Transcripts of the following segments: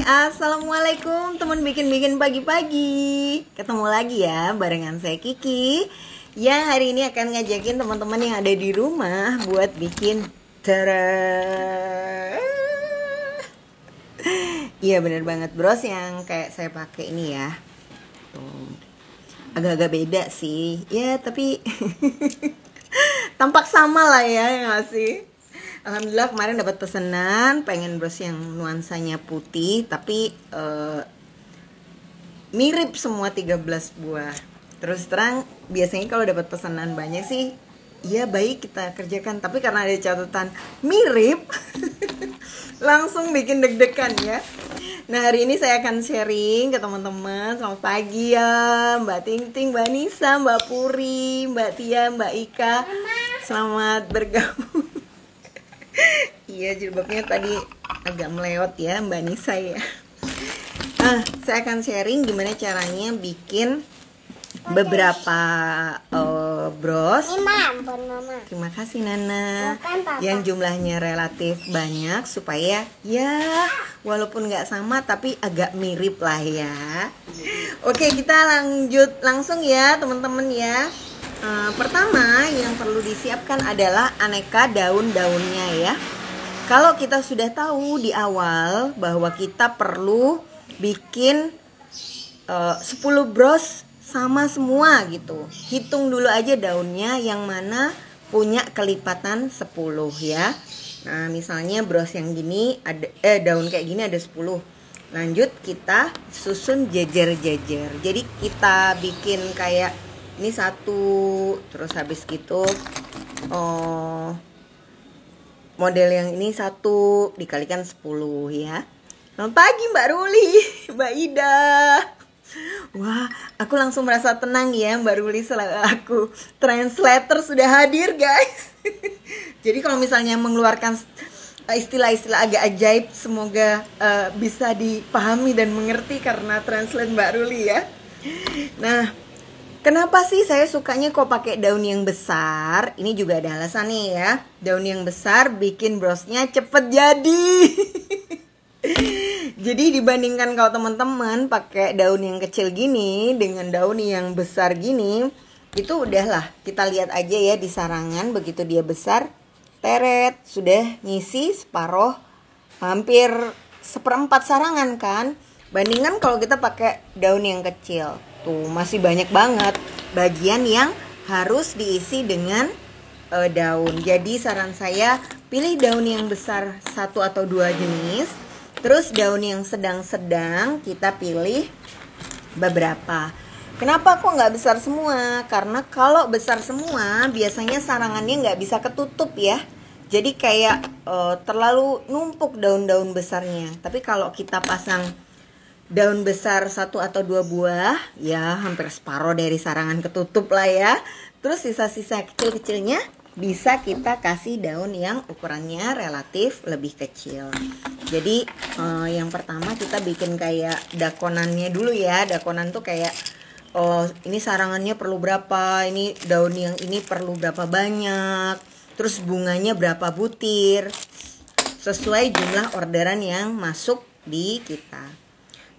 Assalamualaikum teman bikin-bikin pagi-pagi. Ketemu lagi ya barengan saya Kiki, yang hari ini akan ngajakin teman-teman yang ada di rumah buat bikin Iya bener banget bros, yang kayak saya pakai ini ya. Agak-agak beda sih ya, tapi tampak sama lah ya nggak sih. Alhamdulillah kemarin dapat pesanan, pengen bros yang nuansanya putih tapi mirip semua 13 buah. Terus terang biasanya kalau dapat pesanan banyak sih ya baik kita kerjakan, tapi karena ada catatan mirip langsung bikin deg-degan ya. Nah hari ini saya akan sharing ke teman-teman. Selamat pagi ya Mbak Ting Ting, Mbak Nisa, Mbak Puri, Mbak Tia, Mbak Ika. Selamat bergabung. Iya, jilbabnya tadi agak melewat ya Mbak Nisa ya. Saya akan sharing gimana caranya bikin beberapa bros. Terima kasih Nana. Yang jumlahnya relatif banyak supaya ya walaupun nggak sama tapi agak mirip lah ya. Oke, kita lanjut langsung ya teman-teman ya. Pertama yang perlu disiapkan adalah aneka daun-daunnya ya. Kalau kita sudah tahu di awal bahwa kita perlu bikin 10 bros sama semua gitu, hitung dulu aja daunnya yang mana punya kelipatan 10 ya. Nah misalnya bros yang gini ada daun kayak gini ada 10. Lanjut kita susun jejer-jejer. Jadi kita bikin kayak ini 1, terus habis gitu model yang ini 1 dikalikan 10 ya. Selamat pagi Mbak Ruli, Mbak Ida. Wah, aku langsung merasa tenang ya Mbak Ruli, aku translator sudah hadir guys. Jadi kalau misalnya mengeluarkan istilah-istilah agak ajaib, semoga bisa dipahami dan mengerti karena translate Mbak Ruli ya. Nah, kenapa sih saya sukanya kok pakai daun yang besar? Ini juga ada alasan nih ya. Daun yang besar bikin brosnya cepet jadi. Jadi dibandingkan kalau teman-teman pakai daun yang kecil gini dengan daun yang besar gini, itu udahlah kita lihat aja ya di sarangan, begitu dia besar, teret sudah ngisi separuh, hampir 1/4 sarangan kan. Bandingkan kalau kita pakai daun yang kecil, tuh masih banyak banget bagian yang harus diisi dengan daun. Jadi saran saya pilih daun yang besar 1 atau 2 jenis. Terus daun yang sedang-sedang kita pilih beberapa. Kenapa kok nggak besar semua? Karena kalau besar semua biasanya sarangannya nggak bisa ketutup ya. Jadi kayak terlalu numpuk daun-daun besarnya. Tapi kalau kita pasang daun besar 1 atau 2 buah, ya hampir separuh dari sarangan ketutup lah ya. Terus sisa-sisa kecil-kecilnya bisa kita kasih daun yang ukurannya relatif lebih kecil. Jadi yang pertama kita bikin kayak dakonannya dulu ya. Dakonan tuh kayak ini sarangannya perlu berapa, ini daun yang ini perlu berapa banyak, terus bunganya berapa butir, sesuai jumlah orderan yang masuk di kita.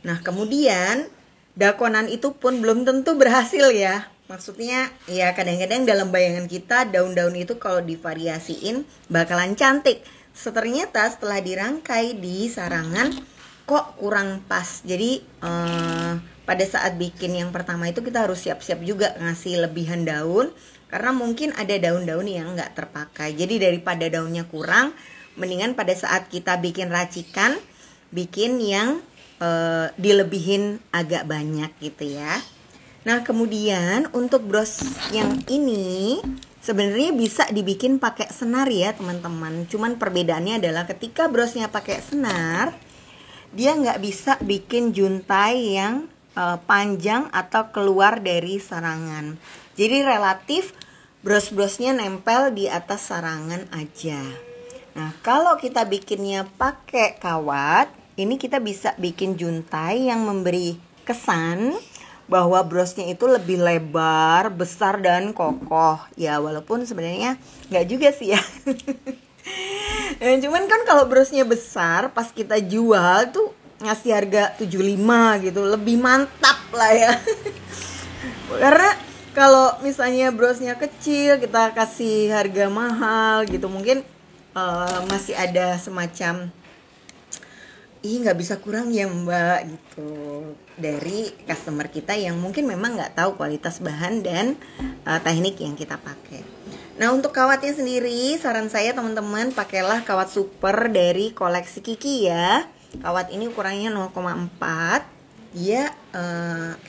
Nah kemudian dakonan itu pun belum tentu berhasil ya. Maksudnya ya kadang-kadang dalam bayangan kita daun-daun itu kalau divariasiin bakalan cantik. Ternyata setelah dirangkai di sarangan kok kurang pas. Jadi pada saat bikin yang pertama itu kita harus siap-siap juga ngasih lebihan daun, karena mungkin ada daun-daun yang nggak terpakai. Jadi daripada daunnya kurang, mendingan pada saat kita bikin racikan, bikin yang dilebihin agak banyak gitu ya. Nah kemudian untuk bros yang ini sebenarnya bisa dibikin pakai senar ya teman-teman. Cuman perbedaannya adalah ketika brosnya pakai senar, dia nggak bisa bikin juntai yang panjang atau keluar dari sarangan. Jadi relatif bros-brosnya nempel di atas sarangan aja. Nah kalau kita bikinnya pakai kawat, ini kita bisa bikin juntai yang memberi kesan bahwa brosnya itu lebih lebar, besar dan kokoh. Ya walaupun sebenarnya nggak juga sih ya. Cuman kan kalau brosnya besar pas kita jual tuh ngasih harga 75 gitu, lebih mantap lah ya. Karena kalau misalnya brosnya kecil kita kasih harga mahal gitu, mungkin masih ada semacam nggak bisa kurang ya mbak gitu dari customer kita yang mungkin memang nggak tahu kualitas bahan dan teknik yang kita pakai. Nah untuk kawatnya sendiri saran saya teman-teman pakailah kawat super dari koleksi Kiki ya. Kawat ini ukurannya 0,4, dia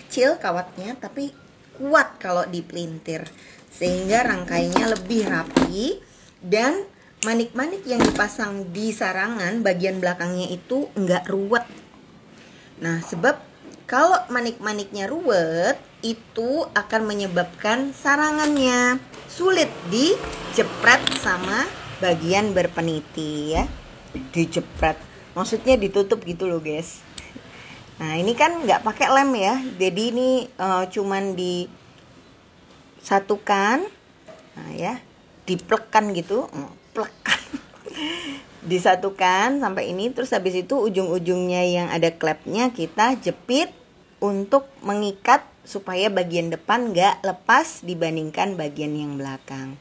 kecil kawatnya tapi kuat kalau dipelintir sehingga rangkainya lebih rapi dan manik-manik yang dipasang di sarangan bagian belakangnya itu nggak ruwet. Nah sebab kalau manik-maniknya ruwet itu akan menyebabkan sarangannya sulit dijepret sama bagian berpeniti ya. Dijepret maksudnya ditutup gitu loh guys. Nah ini kan nggak pakai lem ya, jadi ini cuman disatukan, nah ya, diplekan gitu, plekan, disatukan sampai ini. Terus habis itu ujung-ujungnya yang ada klepnya kita jepit untuk mengikat supaya bagian depan nggak lepas dibandingkan bagian yang belakang.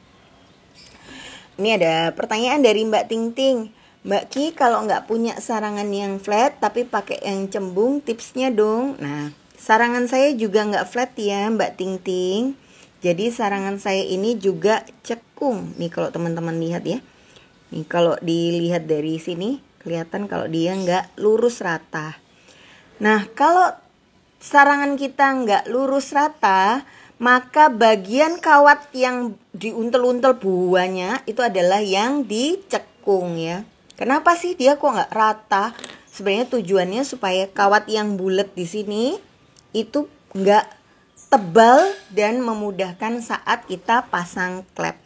Ini ada pertanyaan dari Mbak Ting Ting. Mbak Ki, kalau nggak punya sarangan yang flat tapi pakai yang cembung, tipsnya dong. Nah, sarangan saya juga nggak flat ya Mbak Ting Ting. Jadi sarangan saya ini juga cekung. Nih kalau teman-teman lihat ya. Nih kalau dilihat dari sini kelihatan kalau dia nggak lurus rata. Nah, kalau sarangan kita nggak lurus rata, maka bagian kawat yang diuntel-untel buahnya itu adalah yang dicekung ya. Kenapa sih dia kok nggak rata? Sebenarnya tujuannya supaya kawat yang bulat di sini itu nggak tebal dan memudahkan saat kita pasang klep.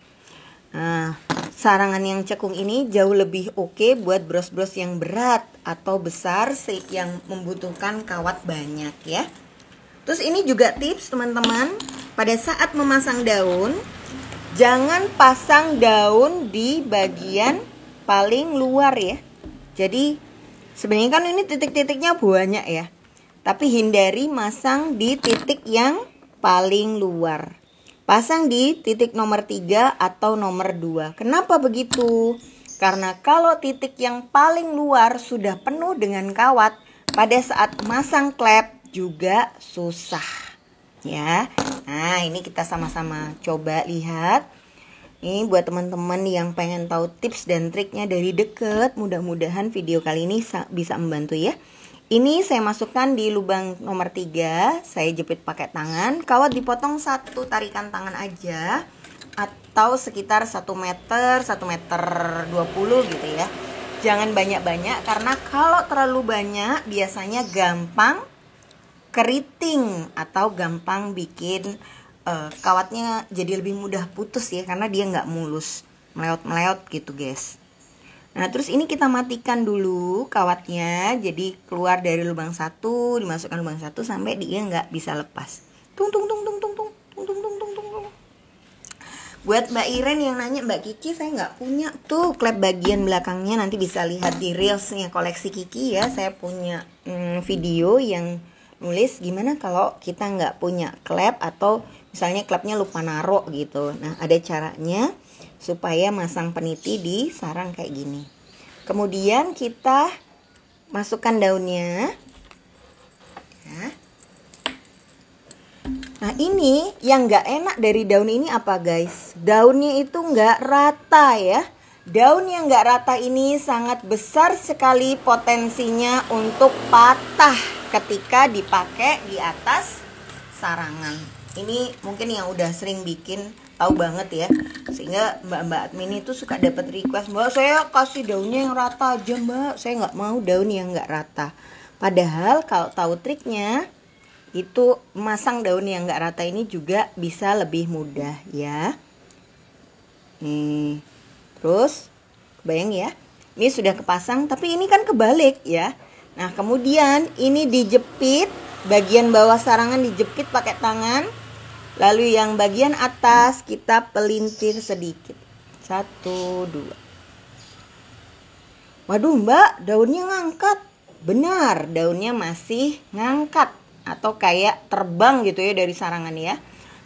Nah, sarangan yang cekung ini jauh lebih oke buat bros-bros yang berat atau besar yang membutuhkan kawat banyak ya. Terus ini juga tips teman-teman, pada saat memasang daun, jangan pasang daun di bagian paling luar ya. Jadi sebenarnya kan ini titik-titiknya banyak ya, tapi hindari masang di titik yang paling luar. Pasang di titik nomor 3 atau nomor 2. Kenapa begitu? Karena kalau titik yang paling luar sudah penuh dengan kawat, pada saat masang klep juga susah ya. Nah ini kita sama-sama coba lihat. Ini buat teman-teman yang pengen tahu tips dan triknya dari deket, mudah-mudahan video kali ini bisa membantu ya. Ini saya masukkan di lubang nomor 3, saya jepit pakai tangan. Kawat dipotong satu tarikan tangan aja, atau sekitar 1 meter, 1 meter 20 gitu ya. Jangan banyak-banyak, karena kalau terlalu banyak biasanya gampang keriting atau gampang bikin kawatnya jadi lebih mudah putus ya, karena dia nggak mulus, meleot-meleot gitu guys. Nah terus ini kita matikan dulu kawatnya, jadi keluar dari lubang 1, dimasukkan lubang 1 sampai dia nggak bisa lepas. Tung tung tung tung tung tung tung tung tung tung tung. Buat Mbak Iren yang nanya, Mbak Kiki saya nggak punya tuh klep bagian belakangnya, nanti bisa lihat di reelsnya koleksi Kiki ya. Saya punya video yang nulis gimana kalau kita nggak punya klep atau misalnya klepnya lupa naruh gitu. Nah ada caranya supaya masang peniti di sarang kayak gini. Kemudian kita masukkan daunnya ya. Nah ini yang nggak enak dari daun ini apa guys? Daunnya itu nggak rata ya. Daun yang nggak rata ini sangat besar sekali potensinya untuk patah ketika dipakai di atas sarangan. Ini mungkin yang udah sering bikin tahu banget ya, sehingga mbak-mbak admin itu suka dapat request, Mbak saya kasih daunnya yang rata aja Mbak, saya nggak mau daun yang nggak rata. Padahal kalau tahu triknya itu masang daun yang nggak rata ini juga bisa lebih mudah ya. Nih terus bayang ya, ini sudah kepasang tapi ini kan kebalik ya. Nah kemudian ini dijepit, bagian bawah sarangan dijepit pakai tangan. Lalu yang bagian atas kita pelintir sedikit. 1, 2. Waduh mbak, daunnya ngangkat. benar daunnya masih ngangkat atau kayak terbang gitu ya dari sarangan ya.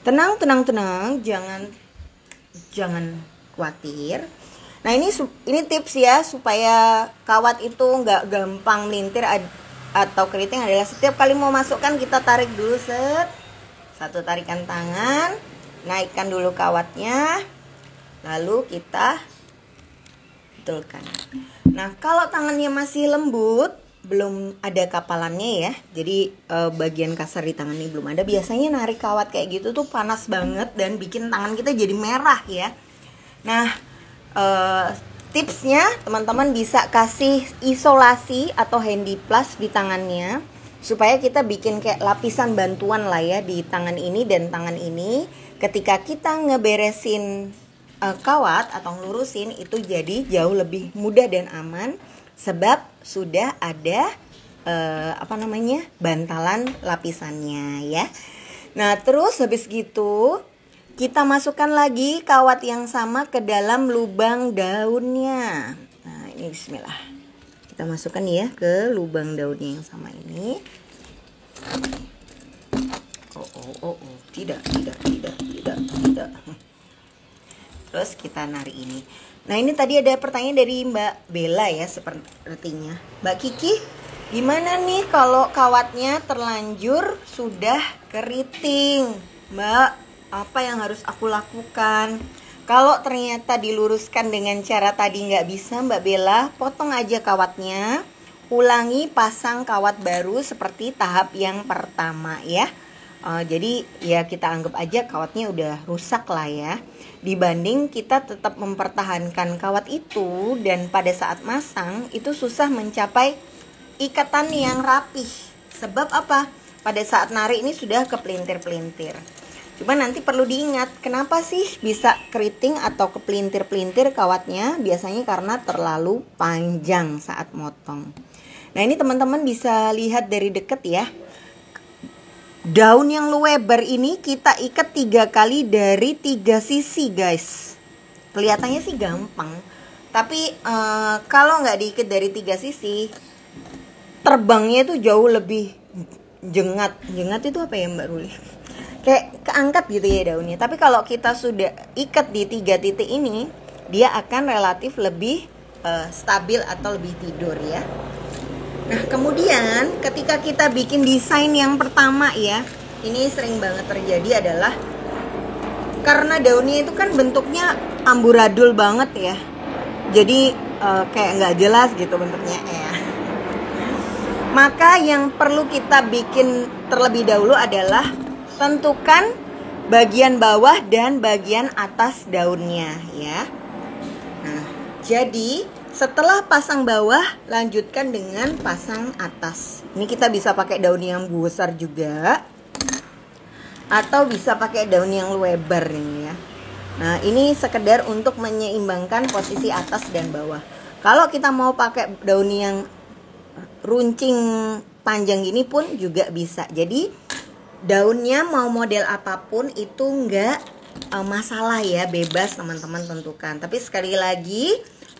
Tenang, jangan khawatir. Nah ini tips ya supaya kawat itu nggak gampang melintir atau keriting adalah setiap kali mau masukkan kita tarik dulu satu tarikan tangan, naikkan dulu kawatnya, lalu kita betulkan. Nah kalau tangannya masih lembut, belum ada kapalannya ya, jadi bagian kasar di tangan ini belum ada, biasanya narik kawat kayak gitu tuh panas banget dan bikin tangan kita jadi merah ya. Nah tipsnya teman-teman bisa kasih isolasi atau handy plus di tangannya supaya kita bikin kayak lapisan bantuan lah ya di tangan ini dan tangan ini. Ketika kita ngeberesin kawat atau ngelurusin itu jadi jauh lebih mudah dan aman sebab sudah ada bantalan lapisannya ya. Nah terus habis gitu kita masukkan lagi kawat yang sama ke dalam lubang daunnya. Nah ini bismillah. Kita masukkan ya ke lubang daunnya yang sama ini. Oh. Tidak. Terus kita narik ini. Nah ini tadi ada pertanyaan dari Mbak Bella ya sepertinya. Mbak Kiki, gimana nih kalau kawatnya terlanjur sudah keriting? Mbak, apa yang harus aku lakukan? Kalau ternyata diluruskan dengan cara tadi nggak bisa Mbak Bella, potong aja kawatnya, ulangi pasang kawat baru seperti tahap yang pertama ya. Jadi ya kita anggap aja kawatnya udah rusak lah ya, dibanding kita tetap mempertahankan kawat itu dan pada saat masang itu susah mencapai ikatan yang rapih. Sebab apa? Pada saat narik ini sudah kepelintir-pelintir. Cuma nanti perlu diingat, kenapa sih bisa keriting atau kepelintir-pelintir kawatnya? Biasanya karena terlalu panjang saat motong. Nah ini teman-teman bisa lihat dari deket ya. Daun yang lebar ini kita ikat 3 kali dari 3 sisi guys. Kelihatannya sih gampang, tapi kalau nggak diikat dari 3 sisi, terbangnya itu jauh lebih jengat. Jengat itu apa ya Mbak Ruli? Kayak keangkat gitu ya daunnya. Tapi kalau kita sudah ikat di 3 titik ini, dia akan relatif lebih stabil atau lebih tidur ya. Nah kemudian ketika kita bikin desain yang pertama ya, ini sering banget terjadi adalah karena daunnya itu kan bentuknya amburadul banget ya, jadi kayak nggak jelas gitu bentuknya ya. Maka yang perlu kita bikin terlebih dahulu adalah tentukan bagian bawah dan bagian atas daunnya ya. Nah jadi setelah pasang bawah, lanjutkan dengan pasang atas. Ini kita bisa pakai daun yang besar juga, atau bisa pakai daun yang lebar nih ya. Nah ini sekedar untuk menyeimbangkan posisi atas dan bawah. Kalau kita mau pakai daun yang runcing panjang gini pun juga bisa. Jadi daunnya mau model apapun itu nggak masalah ya, bebas teman-teman tentukan. Tapi sekali lagi,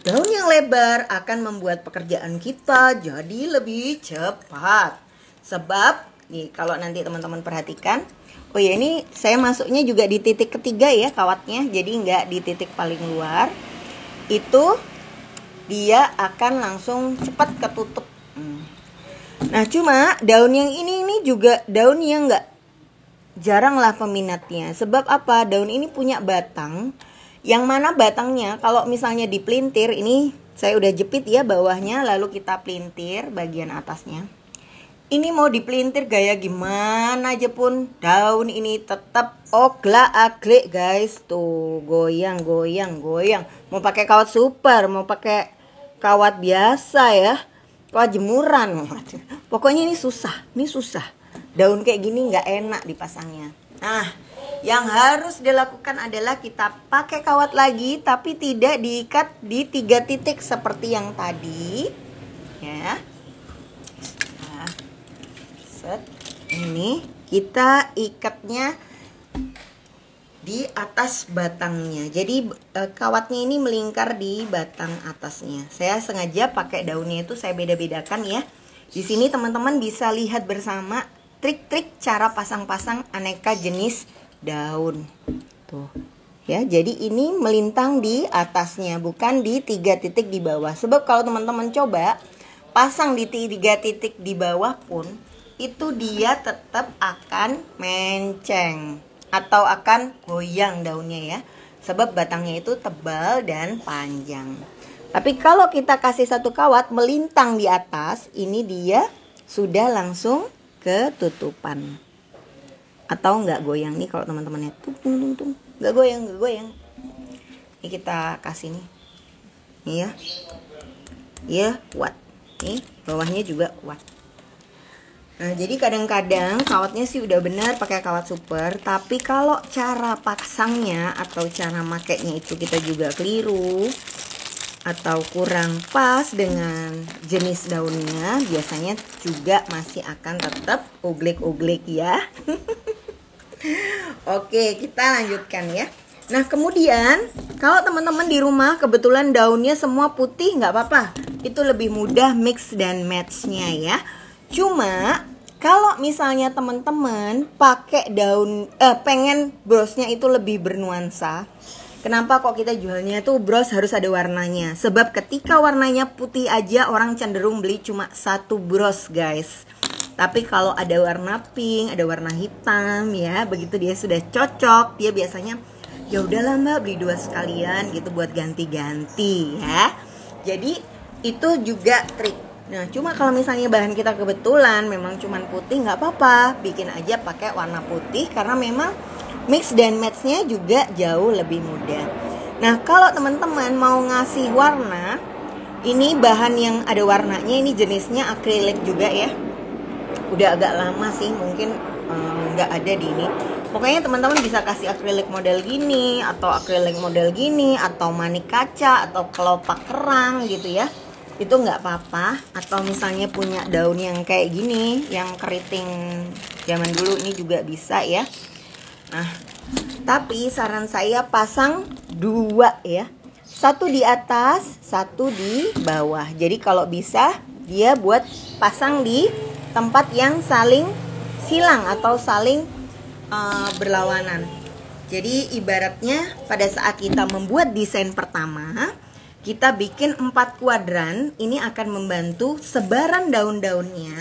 daun yang lebar akan membuat pekerjaan kita jadi lebih cepat. Sebab nih kalau nanti teman-teman perhatikan, oh ya ini saya masuknya juga di titik ketiga ya kawatnya, jadi nggak di titik paling luar. Itu dia akan langsung cepat ketutup. Nah cuma daun yang ini juga daun yang nggak jarang lah peminatnya. Sebab apa? Daun ini punya batang, yang mana batangnya kalau misalnya dipelintir, ini saya udah jepit ya bawahnya, lalu kita pelintir bagian atasnya. Ini mau dipelintir gaya gimana aja pun, daun ini tetap ogla-aglik guys. Tuh goyang. Mau pakai kawat super, mau pakai kawat biasa ya, kawat jemuran. Pokoknya ini susah. Daun kayak gini nggak enak dipasangnya. Nah yang harus dilakukan adalah kita pakai kawat lagi, tapi tidak diikat di 3 titik seperti yang tadi ya. Nah, ini kita ikatnya di atas batangnya. Jadi kawatnya ini melingkar di batang atasnya. Saya sengaja pakai daunnya itu saya beda-bedakan ya. Di sini teman-teman bisa lihat bersama trik-trik cara pasang-pasang aneka jenis daun. Tuh. Ya, jadi ini melintang di atasnya, bukan di 3 titik di bawah. Sebab kalau teman-teman coba pasang di 3 titik di bawah pun, itu dia tetap akan menceng atau akan goyang daunnya ya. Sebab batangnya itu tebal dan panjang. Tapi kalau kita kasih satu kawat melintang di atas, ini dia sudah langsung ketutupan. Atau nggak goyang nih kalau teman-temannya tung. Nggak goyang. Ini kita kasih nih. Nih ya. Ya, kuat. Nih, bawahnya juga kuat. Nah, jadi kadang-kadang kawatnya sih udah benar pakai kawat super, tapi kalau cara pasangnya atau cara makainya itu kita juga keliru atau kurang pas dengan jenis daunnya, biasanya juga masih akan tetap uglik-uglik ya. Oke, kita lanjutkan ya. Nah, kemudian kalau teman-teman di rumah kebetulan daunnya semua putih, nggak apa-apa. Itu lebih mudah mix dan match-nya ya. Cuma kalau misalnya teman-teman pakai daun pengen brosnya itu lebih bernuansa. Kenapa kok kita jualnya tuh bros harus ada warnanya? Sebab ketika warnanya putih aja orang cenderung beli cuma satu bros, guys. Tapi kalau ada warna pink, ada warna hitam ya, begitu dia sudah cocok, dia biasanya ya udahlah Mbak beli 2 sekalian gitu buat ganti-ganti ya. Jadi itu juga trik. Nah, cuma kalau misalnya bahan kita kebetulan memang cuman putih, nggak apa-apa, bikin aja pakai warna putih karena memang mix dan match-nya juga jauh lebih mudah. Nah, kalau teman-teman mau ngasih warna, ini bahan yang ada warnanya, ini jenisnya akrilik juga ya. Udah agak lama sih, mungkin nggak ada di ini. Pokoknya teman-teman bisa kasih akrilik model gini, atau akrilik model gini, atau manik kaca, atau kelopak kerang gitu ya. Itu nggak apa-apa. Atau misalnya punya daun yang kayak gini, yang keriting zaman dulu, ini juga bisa ya. Nah, tapi saran saya pasang 2 ya. 1 di atas, 1 di bawah. Jadi kalau bisa dia buat pasang di tempat yang saling silang atau saling berlawanan. Jadi ibaratnya pada saat kita membuat desain pertama, kita bikin 4 kuadran, ini akan membantu sebaran daun-daunnya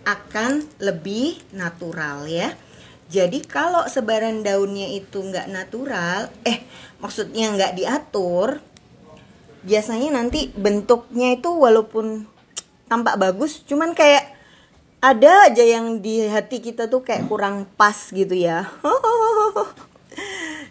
akan lebih natural ya. Jadi kalau sebaran daunnya itu nggak natural, maksudnya nggak diatur, biasanya nanti bentuknya itu walaupun tampak bagus, cuman kayak ada aja yang di hati kita tuh kayak kurang pas gitu ya.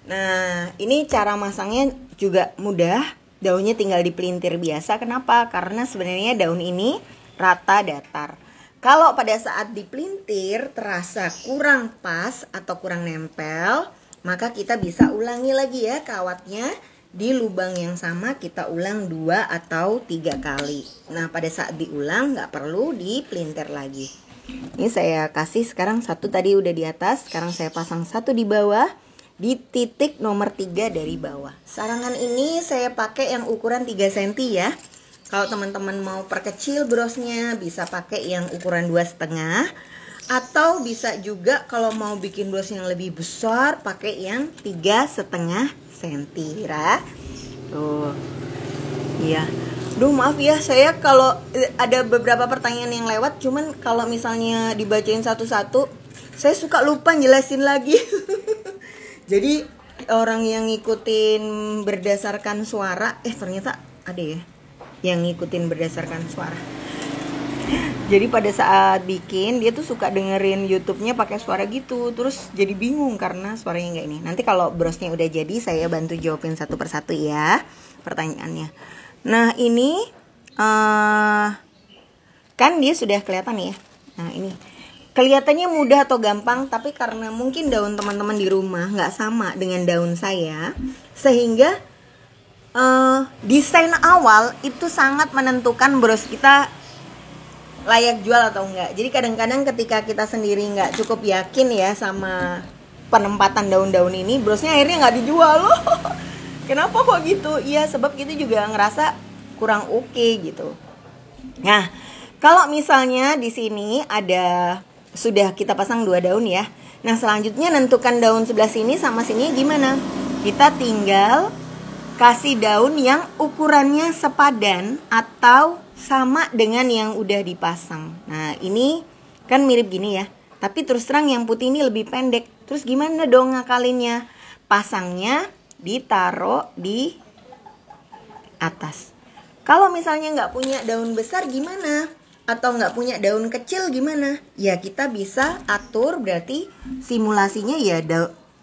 Nah, ini cara masangnya juga mudah. Daunnya tinggal dipelintir biasa. Kenapa? Karena sebenarnya daun ini rata datar. Kalau pada saat dipelintir terasa kurang pas atau kurang nempel, maka kita bisa ulangi lagi ya kawatnya. Di lubang yang sama kita ulang 2 atau 3 kali. Nah, pada saat diulang nggak perlu dipelintir lagi. Ini saya kasih sekarang 1 tadi udah di atas, sekarang saya pasang 1 di bawah, di titik nomor 3 dari bawah. Sarangan ini saya pakai yang ukuran 3 cm ya. Kalau teman-teman mau perkecil brosnya bisa pakai yang ukuran 2,5, atau bisa juga kalau mau bikin bros yang lebih besar pakai yang 3,5 cm ya. Tuh. Iya. Duh, maaf ya, saya kalau ada beberapa pertanyaan yang lewat, cuman kalau misalnya dibacain satu-satu, saya suka lupa jelasin lagi. Jadi orang yang ngikutin berdasarkan suara, ternyata ada ya yang ngikutin berdasarkan suara. Jadi pada saat bikin dia tuh suka dengerin YouTube-nya pakai suara gitu, terus jadi bingung karena suaranya nggak ini. Nanti kalau brosnya udah jadi saya bantu jawabin satu persatu ya pertanyaannya. Nah ini kan dia sudah kelihatan ya. Nah ini kelihatannya mudah atau gampang, tapi karena mungkin daun teman-teman di rumah nggak sama dengan daun saya, sehingga desain awal itu sangat menentukan bros kita layak jual atau enggak. Jadi kadang-kadang ketika kita sendiri nggak cukup yakin ya sama penempatan daun-daun ini, brosnya akhirnya nggak dijual loh. Kenapa kok gitu? Iya, sebab kita juga ngerasa kurang oke gitu. Nah, Kalau misalnya di sini ada sudah kita pasang 2 daun ya. Nah, selanjutnya nentukan daun sebelah sini sama sini gimana? Kita tinggal kasih daun yang ukurannya sepadan atau sama dengan yang udah dipasang. Nah, ini kan mirip gini ya. Tapi terus terang yang putih ini lebih pendek. Terus gimana dong ngakalinnya? Pasangnya ditaruh di atas. Kalau misalnya nggak punya daun besar gimana? Atau nggak punya daun kecil gimana? Ya kita bisa atur, berarti simulasinya ya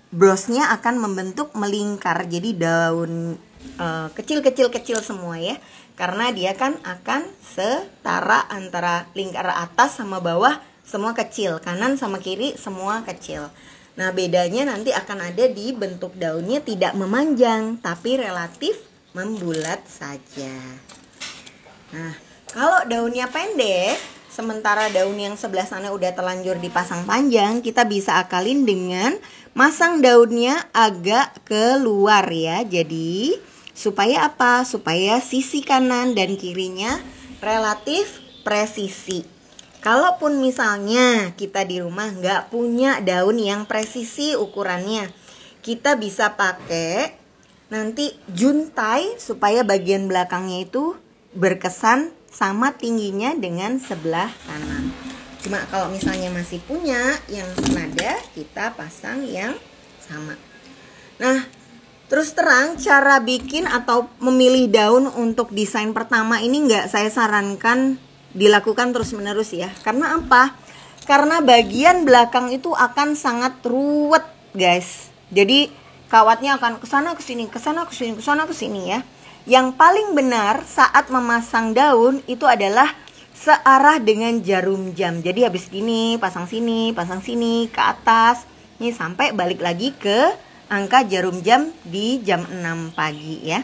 brosnya akan membentuk melingkar. Jadi daun kecil semua ya. Karena dia kan akan setara antara lingkar atas sama bawah semua kecil. Kanan sama kiri semua kecil. Nah, bedanya nanti akan ada di bentuk daunnya tidak memanjang, tapi relatif membulat saja. Nah, kalau daunnya pendek, sementara daun yang sebelah sana udah terlanjur dipasang panjang, kita bisa akalin dengan masang daunnya agak keluar ya. Jadi, supaya apa? Supaya sisi kanan dan kirinya relatif presisi. Kalaupun misalnya kita di rumah nggak punya daun yang presisi ukurannya, kita bisa pakai nanti juntai supaya bagian belakangnya itu berkesan sama tingginya dengan sebelah kanan. Cuma kalau misalnya masih punya yang senada, kita pasang yang sama. Nah, terus terang cara bikin atau memilih daun untuk desain pertama ini nggak saya sarankan dilakukan terus-menerus ya. Karena apa? Karena bagian belakang itu akan sangat ruwet, guys. Jadi kawatnya akan kesana kesini, kesana kesini, kesana kesini ya. Yang paling benar saat memasang daun itu adalah searah dengan jarum jam. Jadi habis gini, pasang sini, ke atas. Ini sampai balik lagi ke angka jarum jam di jam 6 pagi ya.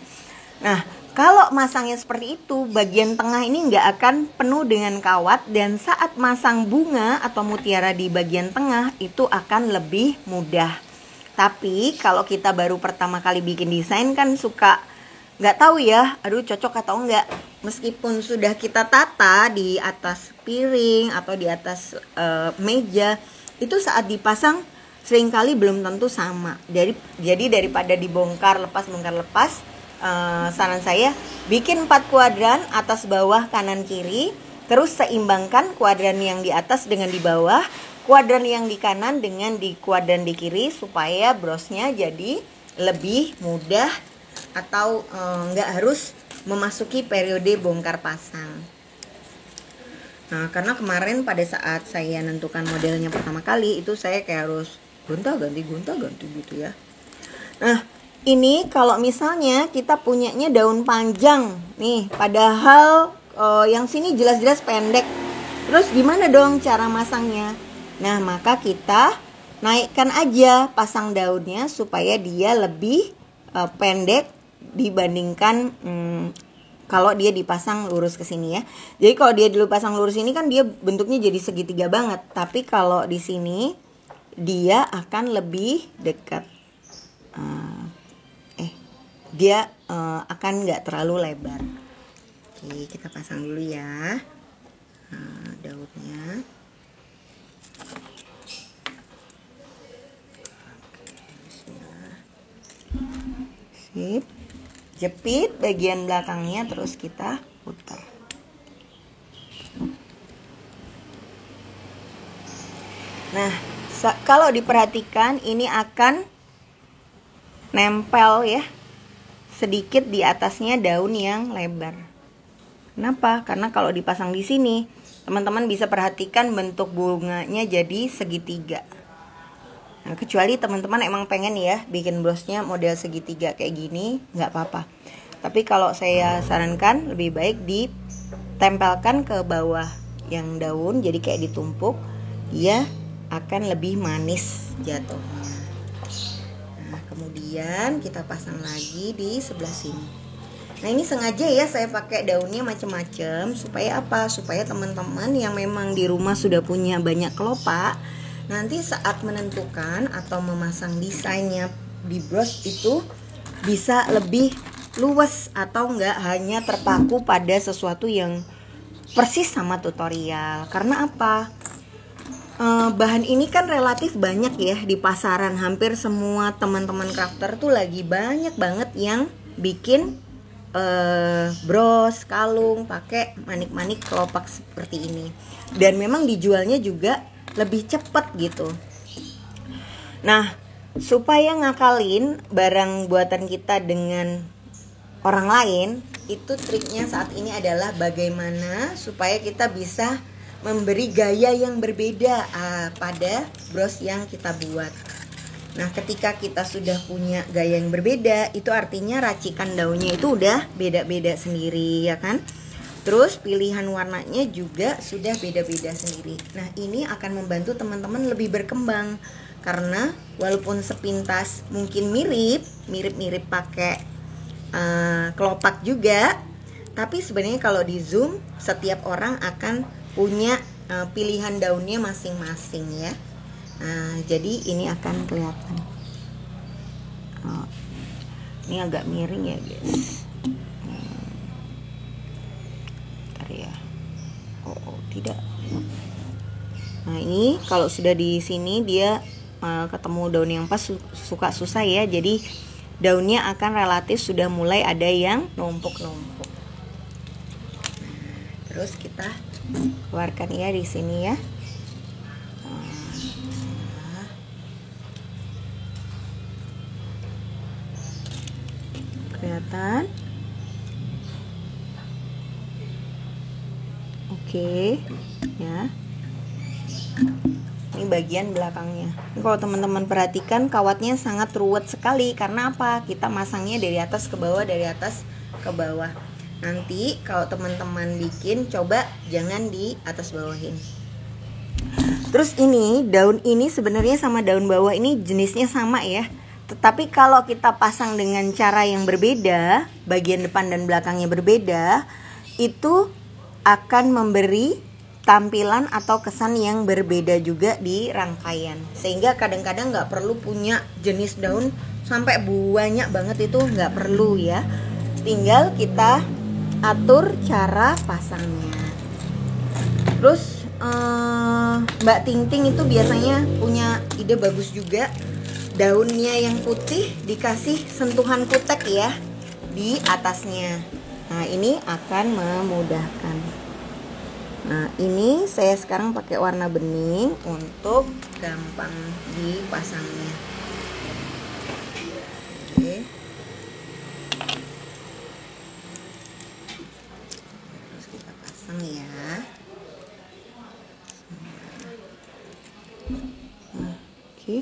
Nah, kalau masangnya seperti itu, bagian tengah ini nggak akan penuh dengan kawat. Dan saat masang bunga atau mutiara di bagian tengah itu akan lebih mudah. Tapi kalau kita baru pertama kali bikin desain kan suka nggak tahu ya, aduh cocok atau enggak. Meskipun sudah kita tata di atas piring atau di atas meja, itu saat dipasang seringkali belum tentu sama. Jadi daripada dibongkar lepas, saran saya bikin 4 kuadran atas bawah kanan kiri. Terus seimbangkan kuadran yang di atas dengan di bawah, kuadran yang di kanan dengan di kuadran di kiri, supaya brosnya jadi lebih mudah atau nggak harus memasuki periode bongkar pasang. Nah, karena kemarin pada saat saya nentukan modelnya pertama kali itu saya kayak harus gonta-ganti gitu ya. Nah, ini kalau misalnya kita punyanya daun panjang nih, padahal yang sini jelas-jelas pendek. Terus gimana dong cara masangnya? Nah, maka kita naikkan aja pasang daunnya supaya dia lebih pendek dibandingkan kalau dia dipasang lurus ke sini ya. Jadi kalau dia dulu pasang lurus ini kan dia bentuknya jadi segitiga banget. Tapi kalau di sini dia akan lebih dekat. Dia akan nggak terlalu lebar. Oke, kita pasang dulu ya daunnya. Sip. Jepit bagian belakangnya, terus kita putar. Nah, kalau diperhatikan ini akan nempel ya sedikit di atasnya daun yang lebar. Kenapa? Karena kalau dipasang di sini, teman-teman bisa perhatikan bentuk bunganya jadi segitiga. Nah, kecuali teman-teman emang pengen ya bikin brosnya model segitiga kayak gini, nggak apa-apa. Tapi kalau saya sarankan lebih baik ditempelkan ke bawah yang daun, jadi kayak ditumpuk, dia akan lebih manis jatuhnya. Nah, kemudian kita pasang lagi di sebelah sini. Nah, ini sengaja ya saya pakai daunnya macam-macam supaya apa? Supaya teman-teman yang memang di rumah sudah punya banyak kelopak, nanti saat menentukan atau memasang desainnya di bros itu bisa lebih luas atau enggak hanya terpaku pada sesuatu yang persis sama tutorial. Karena apa? Bahan ini kan relatif banyak ya di pasaran. Hampir semua teman-teman crafter tuh lagi banyak banget yang bikin bros, kalung pakai manik-manik kelopak seperti ini. Dan memang dijualnya juga lebih cepat gitu. Nah, supaya ngakalin barang buatan kita dengan orang lain, itu triknya saat ini adalah bagaimana supaya kita bisa memberi gaya yang berbeda pada bros yang kita buat. Nah, ketika kita sudah punya gaya yang berbeda, itu artinya racikan daunnya itu udah beda-beda sendiri, ya kan? Terus pilihan warnanya juga sudah beda-beda sendiri. Nah, ini akan membantu teman-teman lebih berkembang. Karena walaupun sepintas mungkin mirip-mirip pakai kelopak juga, tapi sebenarnya kalau di zoom setiap orang akan punya pilihan daunnya masing-masing ya. Nah, jadi ini akan kelihatan. Ini agak miring ya guys. Bentar ya. Oh tidak. Nah, ini kalau sudah di sini dia ketemu daun yang pas suka susah ya. Jadi daunnya akan relatif sudah mulai ada yang numpuk-numpuk. Terus kita keluarkan ya di sini ya. Kelihatan? Oke, ya. Ini bagian belakangnya. Ini kalau teman-teman perhatikan kawatnya sangat ruwet sekali. Karena apa? Kita masangnya dari atas ke bawah, dari atas ke bawah. Nanti kalau teman-teman bikin, coba jangan di atas bawahin. Terus ini, daun ini sebenarnya sama daun bawah ini jenisnya sama ya. Tetapi kalau kita pasang dengan cara yang berbeda, bagian depan dan belakangnya berbeda, itu akan memberi tampilan atau kesan yang berbeda juga di rangkaian. Sehingga kadang-kadang nggak perlu punya jenis daun sampai banyak banget, itu nggak perlu ya. Tinggal kita atur cara pasangnya. Terus Mbak Ting Ting itu biasanya punya ide bagus juga. Daunnya yang putih dikasih sentuhan kutek ya di atasnya. Nah, ini akan memudahkan. Nah, ini saya sekarang pakai warna bening untuk gampang dipasangnya. Oke. Terus kita pasang ya. Oke.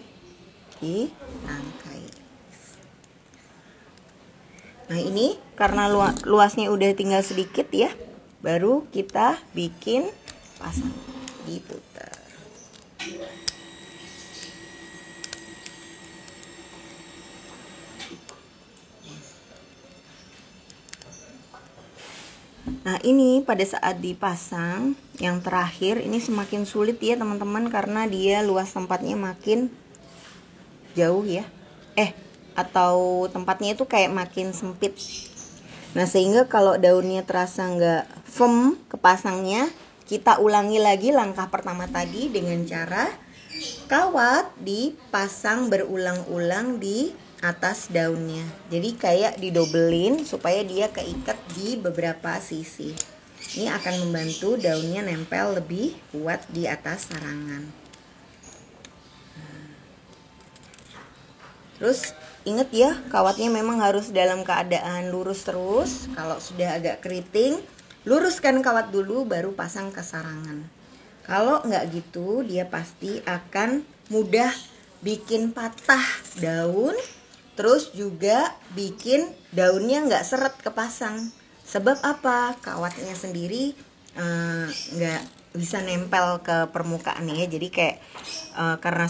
Di rangkai. Nah, ini karena luasnya udah tinggal sedikit ya, baru kita bikin pasang, diputar. Nah, ini pada saat dipasang yang terakhir ini semakin sulit ya teman-teman, karena dia luas tempatnya makin jauh ya, atau tempatnya itu kayak makin sempit. Nah, sehingga kalau daunnya terasa nggak firm kepasangnya, kita ulangi lagi langkah pertama tadi dengan cara kawat dipasang berulang-ulang di atas daunnya. Jadi kayak didobelin supaya dia keikat di beberapa sisi. Ini akan membantu daunnya nempel lebih kuat di atas sarangan. Terus inget ya, kawatnya memang harus dalam keadaan lurus terus. Kalau sudah agak keriting, luruskan kawat dulu baru pasang ke sarangan. Kalau nggak gitu, dia pasti akan mudah bikin patah daun. Terus juga bikin daunnya nggak seret kepasang. Sebab apa? Kawatnya sendiri nggak bisa nempel ke permukaan ya. Jadi kayak karena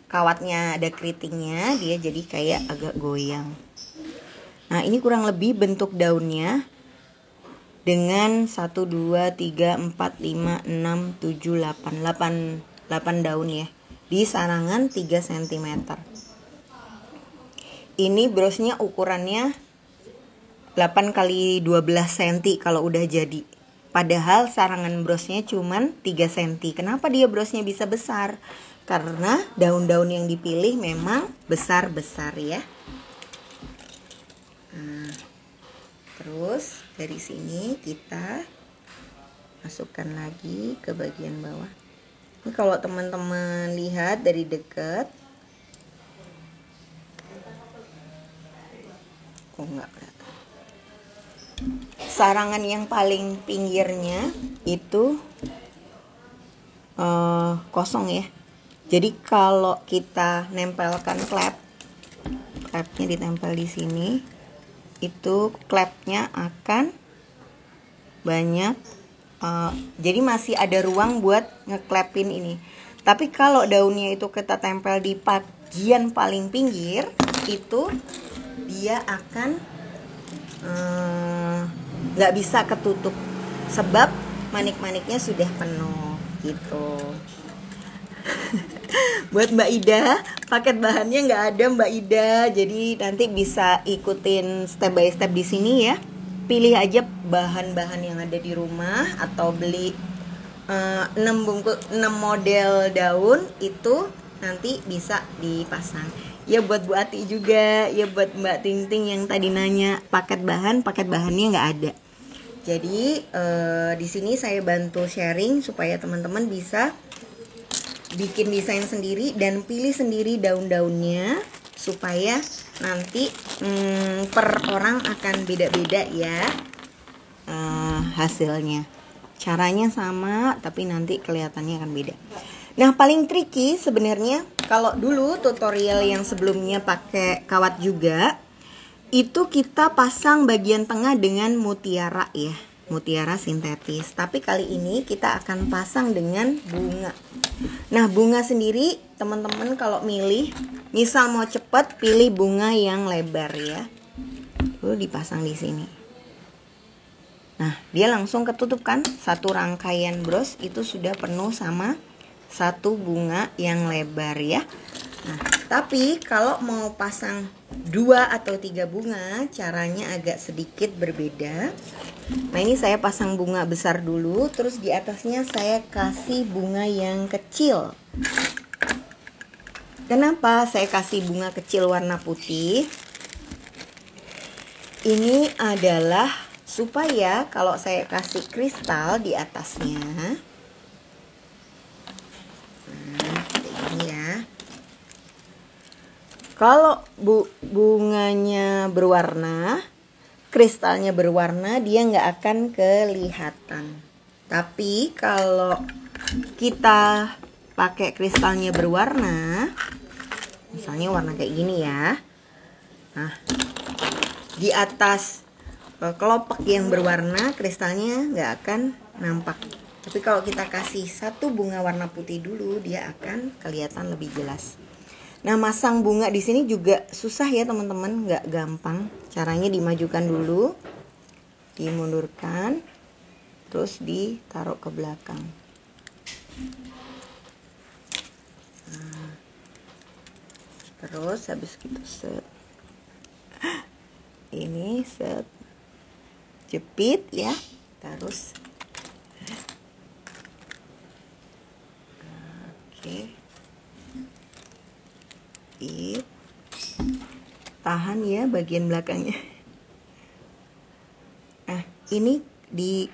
kawatnya ada keritingnya, dia jadi kayak agak goyang. Nah, ini kurang lebih bentuk daunnya dengan 1, 2, 3, 4, 5, 6, 7, 8 daun ya, di sarangan 3 cm. Ini brosnya ukurannya 8 x 12 cm kalau udah jadi. Padahal sarangan brosnya cuman 3 cm. Kenapa dia brosnya bisa besar? Karena daun-daun yang dipilih memang besar-besar ya. Nah, terus dari sini kita masukkan lagi ke bagian bawah. Ini kalau teman-teman lihat dari dekat, kok nggak kelihatan. Sarangan yang paling pinggirnya itu kosong ya. Jadi kalau kita nempelkan klepnya ditempel di sini, itu klepnya akan banyak. Jadi masih ada ruang buat ngeklepin ini. Tapi kalau daunnya itu kita tempel di bagian paling pinggir, itu dia akan nggak bisa ketutup sebab manik-maniknya sudah penuh gitu. Buat Mbak Ida, paket bahannya nggak ada Mbak Ida, jadi nanti bisa ikutin step by step di sini ya. Pilih aja bahan-bahan yang ada di rumah atau beli 6 model daun itu nanti bisa dipasang. Ya buat Bu Ati juga, ya buat Mbak Ting Ting yang tadi nanya paket bahannya nggak ada. Jadi di sini saya bantu sharing supaya teman-teman bisa bikin desain sendiri dan pilih sendiri daun-daunnya supaya nanti per orang akan beda-beda ya hasilnya. Caranya sama tapi nanti kelihatannya akan beda. Nah paling tricky sebenarnya kalau dulu tutorial yang sebelumnya pakai kawat juga, itu kita pasang bagian tengah dengan mutiara ya, mutiara sintetis. Tapi kali ini kita akan pasang dengan bunga. Nah bunga sendiri teman-teman kalau milih, misal mau cepet pilih bunga yang lebar ya. Lalu dipasang di sini. Nah dia langsung ketutup kan, satu rangkaian bros itu sudah penuh sama satu bunga yang lebar ya. Nah tapi kalau mau pasang 2 atau 3 bunga caranya agak sedikit berbeda. Nah ini saya pasang bunga besar dulu, terus di atasnya saya kasih bunga yang kecil. Kenapa saya kasih bunga kecil warna putih? Ini adalah supaya kalau saya kasih kristal di atasnya, kalau bunganya berwarna, kristalnya berwarna, dia nggak akan kelihatan. Tapi kalau kita pakai kristalnya berwarna, misalnya warna kayak gini ya. Nah, di atas kelopak yang berwarna, kristalnya nggak akan nampak. Tapi kalau kita kasih satu bunga warna putih dulu, dia akan kelihatan lebih jelas. Nah masang bunga di sini juga susah ya teman-teman, nggak gampang. Caranya dimajukan dulu, dimundurkan, terus ditaruh ke belakang. Nah, terus habis gitu set, ini set, jepit ya, terus, oke. Tahan ya bagian belakangnya. Nah ini di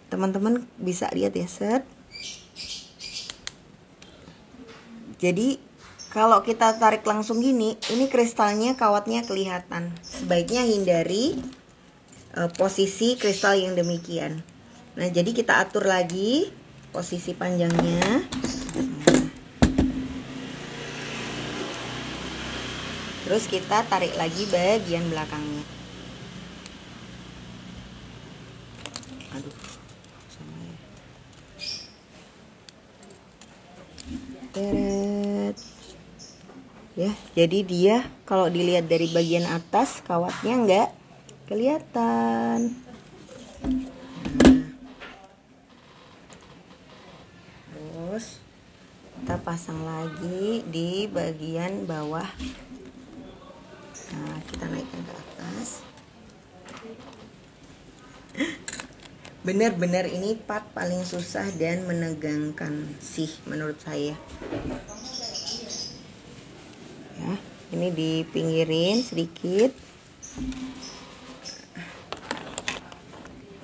teman-teman bisa lihat ya set. Jadi kalau kita tarik langsung gini, ini kristalnya, kawatnya kelihatan. Sebaiknya hindari posisi kristal yang demikian. Nah jadi kita atur lagi posisi panjangnya. Terus kita tarik lagi bagian belakangnya. Aduh, sama ya. Teret. Ya, jadi dia kalau dilihat dari bagian atas kawatnya nggak kelihatan. Terus kita pasang lagi di bagian bawah. Nah, kita naikkan ke atas. Bener-bener ini part paling susah dan menegangkan sih menurut saya. Ya, ini dipinggirin sedikit.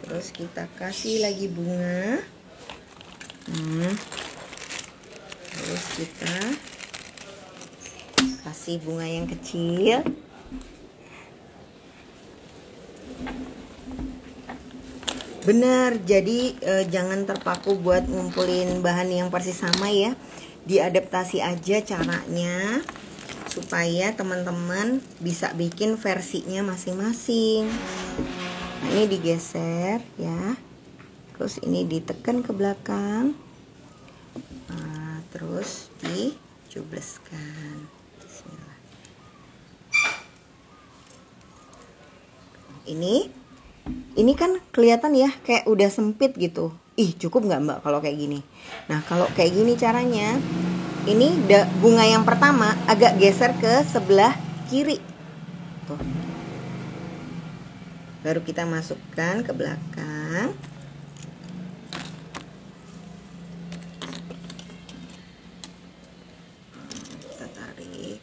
Terus kita kasih lagi bunga. Terus kita kasih bunga yang kecil. Benar, jadi jangan terpaku buat ngumpulin bahan yang persis sama ya. Diadaptasi aja caranya supaya teman-teman bisa bikin versinya masing-masing. Nah, ini digeser ya. Terus ini ditekan ke belakang. Nah, terus dicubleskan. Bismillah. Ini kan kelihatan ya kayak udah sempit gitu. Ih, cukup nggak Mbak kalau kayak gini? Nah, kalau kayak gini caranya, ini bunga yang pertama agak geser ke sebelah kiri. Tuh. Baru kita masukkan ke belakang. Kita tarik.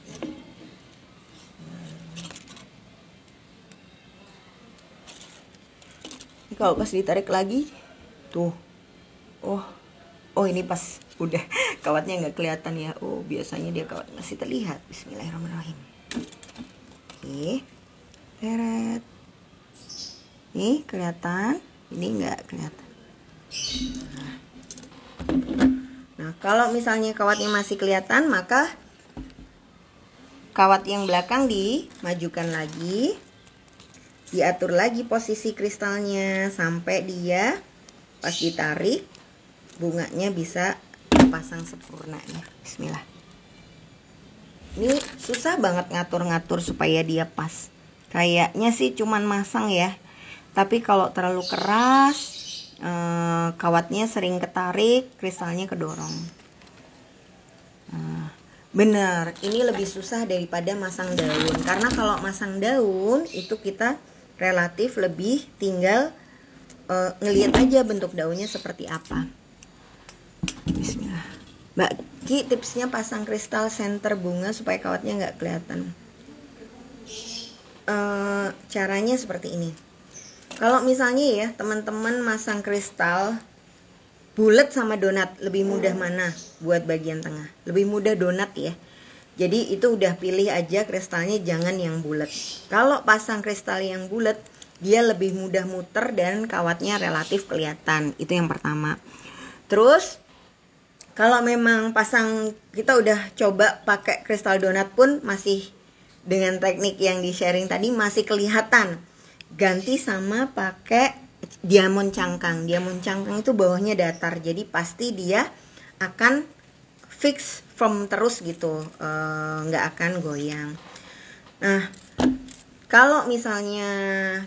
Kalau pas ditarik lagi tuh, oh ini pas udah kawatnya nggak kelihatan ya. Oh, biasanya dia kawat masih terlihat. Bismillahirrahmanirrahim. Oke, teret. Nih kelihatan, ini nggak kelihatan. Nah, kalau misalnya kawatnya masih kelihatan, maka kawat yang belakang dimajukan lagi. Diatur lagi posisi kristalnya sampai dia pas ditarik bunganya bisa pasang sempurna ya. Bismillah. Ini susah banget ngatur-ngatur supaya dia pas. Kayaknya sih cuman masang ya. Tapi kalau terlalu keras, kawatnya sering ketarik, kristalnya kedorong. Bener, ini lebih susah daripada masang daun. Karena kalau masang daun itu kita relatif lebih tinggal ngelihat aja bentuk daunnya seperti apa. Bismillah. Mbak Ki tipsnya pasang kristal center bunga supaya kawatnya nggak kelihatan. Caranya seperti ini. Kalau misalnya ya teman-teman masang kristal bulat sama donat, lebih mudah mana buat bagian tengah? Lebih mudah donat ya. Jadi itu udah pilih aja kristalnya, jangan yang bulat. Kalau pasang kristal yang bulat, dia lebih mudah muter dan kawatnya relatif kelihatan. Itu yang pertama. Terus kalau memang pasang, kita udah coba pakai kristal donat pun masih dengan teknik yang di sharing tadi masih kelihatan. Ganti sama pakai diamond cangkang. Diamond cangkang itu bawahnya datar, jadi pasti dia akan fix firm terus gitu, nggak akan goyang. Nah, kalau misalnya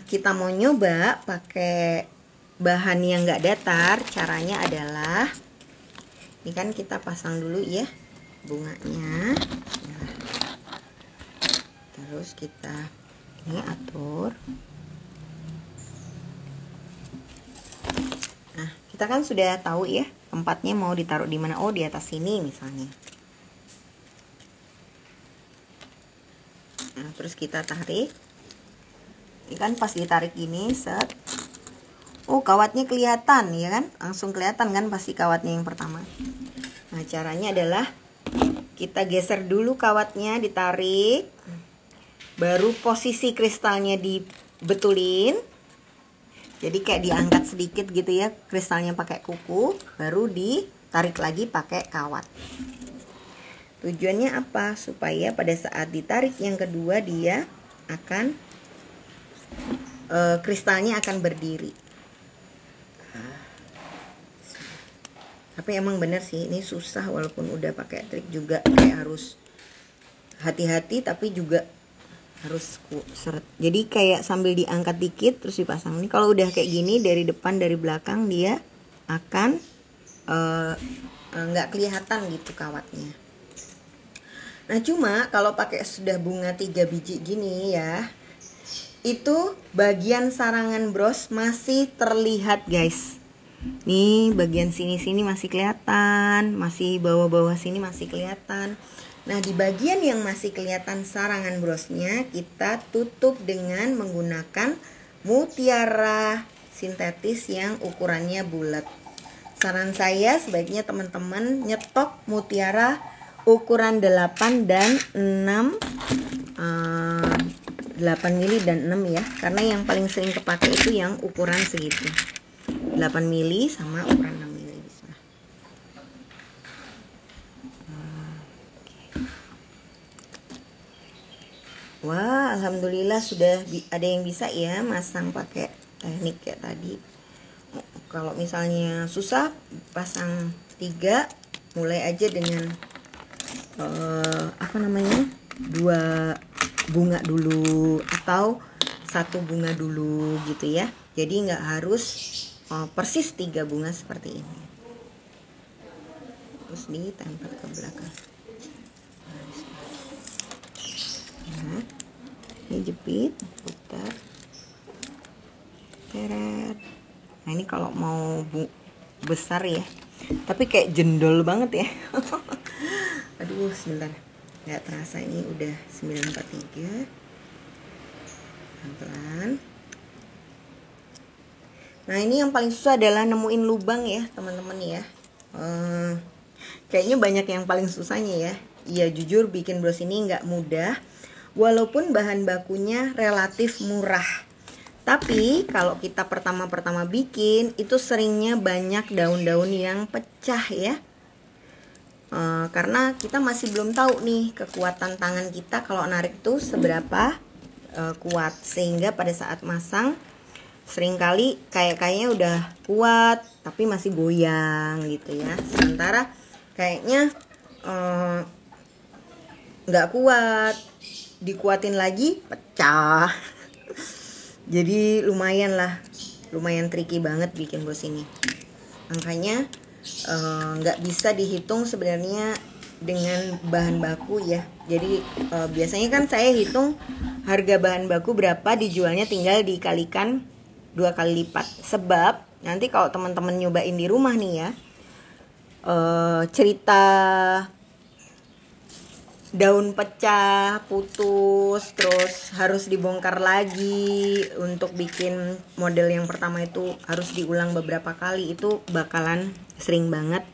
kita mau nyoba pakai bahan yang nggak datar, caranya adalah ini kan kita pasang dulu ya bunganya. Nah, terus kita ini atur. Nah, kita kan sudah tahu ya tempatnya mau ditaruh di mana. Oh, di atas sini misalnya. Nah, terus kita tarik. Ini kan pas ditarik gini, set. Oh, kawatnya kelihatan ya kan? Langsung kelihatan kan pasti kawatnya yang pertama. Nah, caranya adalah kita geser dulu kawatnya, ditarik. Baru posisi kristalnya dibetulin. Jadi kayak diangkat sedikit gitu ya, kristalnya pakai kuku, baru ditarik lagi pakai kawat. Tujuannya apa? Supaya pada saat ditarik yang kedua dia akan kristalnya akan berdiri. Tapi emang bener sih ini susah, walaupun udah pakai trik juga kayak harus hati-hati, tapi juga harus seret. Jadi kayak sambil diangkat dikit terus dipasang. Ini kalau udah kayak gini dari depan dari belakang dia akan nggak kelihatan gitu kawatnya. Nah, cuma kalau pakai sudah bunga 3 biji gini ya, itu bagian sarangan bros masih terlihat guys. Nih bagian sini-sini masih kelihatan, masih bawah-bawah sini masih kelihatan. Nah di bagian yang masih kelihatan sarangan brosnya kita tutup dengan menggunakan mutiara sintetis yang ukurannya bulat. Saran saya sebaiknya teman-teman nyetok mutiara ukuran 8 dan 6 8 mili dan 6 ya, karena yang paling sering kepake itu yang ukuran segitu 8 mili sama ukuran 6 mili. Wah alhamdulillah sudah ada yang bisa ya masang pakai teknik kayak tadi. Kalau misalnya susah pasang 3, mulai aja dengan apa namanya 2 bunga dulu atau 1 bunga dulu gitu ya. Jadi nggak harus persis 3 bunga seperti ini. Terus ditempel ke belakang. Nah, ini jepit, putar, teret. Nah ini kalau mau besar ya, tapi kayak jendol banget ya. Aduh sebentar, nggak terasa ini udah 943. Pelan-pelan. Nah ini yang paling susah adalah nemuin lubang ya teman-teman ya. Kayaknya banyak yang paling susahnya ya. Iya jujur bikin bros ini nggak mudah, walaupun bahan bakunya relatif murah. Tapi kalau kita pertama-pertama bikin itu seringnya banyak daun-daun yang pecah ya. Karena kita masih belum tahu nih kekuatan tangan kita kalau narik tuh seberapa kuat, sehingga pada saat masang seringkali kayaknya udah kuat tapi masih goyang gitu ya. Sementara kayaknya nggak kuat, dikuatin lagi pecah. Jadi lumayan tricky banget bikin bros ini. Makanya nggak bisa dihitung sebenarnya dengan bahan baku ya. Jadi biasanya kan saya hitung harga bahan baku berapa, dijualnya tinggal dikalikan 2 kali lipat. Sebab nanti kalau teman-teman nyobain di rumah nih ya, cerita daun pecah, putus, terus harus dibongkar lagi untuk bikin model yang pertama itu harus diulang beberapa kali, itu bakalan sering banget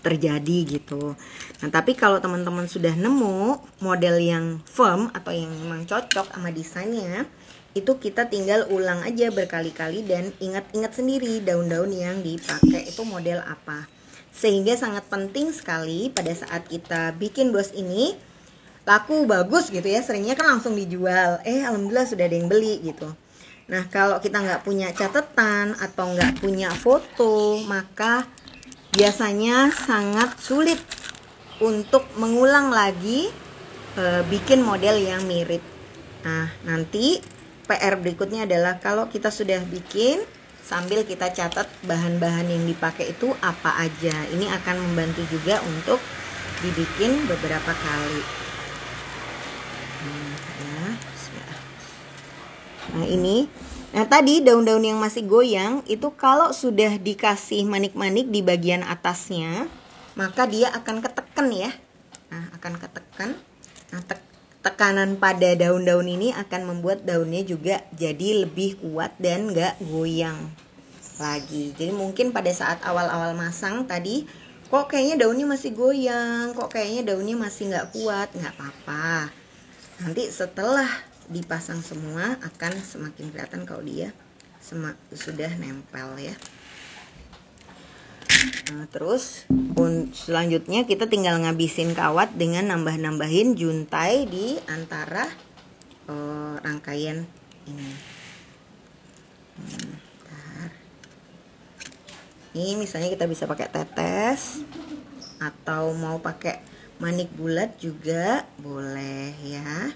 terjadi gitu. Nah tapi kalau teman-teman sudah nemu model yang firm atau yang memang cocok sama desainnya, itu kita tinggal ulang aja berkali-kali dan ingat-ingat sendiri daun-daun yang dipakai itu model apa. Sehingga sangat penting sekali pada saat kita bikin bros ini laku bagus gitu ya, seringnya kan langsung dijual, alhamdulillah sudah ada yang beli gitu. Nah kalau kita nggak punya catatan atau nggak punya foto, maka biasanya sangat sulit untuk mengulang lagi bikin model yang mirip. Nah nanti PR berikutnya adalah kalau kita sudah bikin, sambil kita catat bahan-bahan yang dipakai itu apa aja. Ini akan membantu juga untuk dibikin beberapa kali. Nah ini, nah tadi daun-daun yang masih goyang itu kalau sudah dikasih manik-manik di bagian atasnya, maka dia akan ketekan ya. Nah akan ketekan. Nah tekanan pada daun-daun ini akan membuat daunnya juga jadi lebih kuat dan nggak goyang lagi. Jadi mungkin pada saat awal-awal masang tadi, kok kayaknya daunnya masih goyang, kok kayaknya daunnya masih nggak kuat, nggak apa-apa. Nanti setelah dipasang semua akan semakin kelihatan kalau dia sudah nempel ya. Nah, terus selanjutnya kita tinggal ngabisin kawat dengan nambah-nambahin juntai di antara rangkaian ini. Ini misalnya kita bisa pakai tetes atau mau pakai manik bulat juga boleh ya.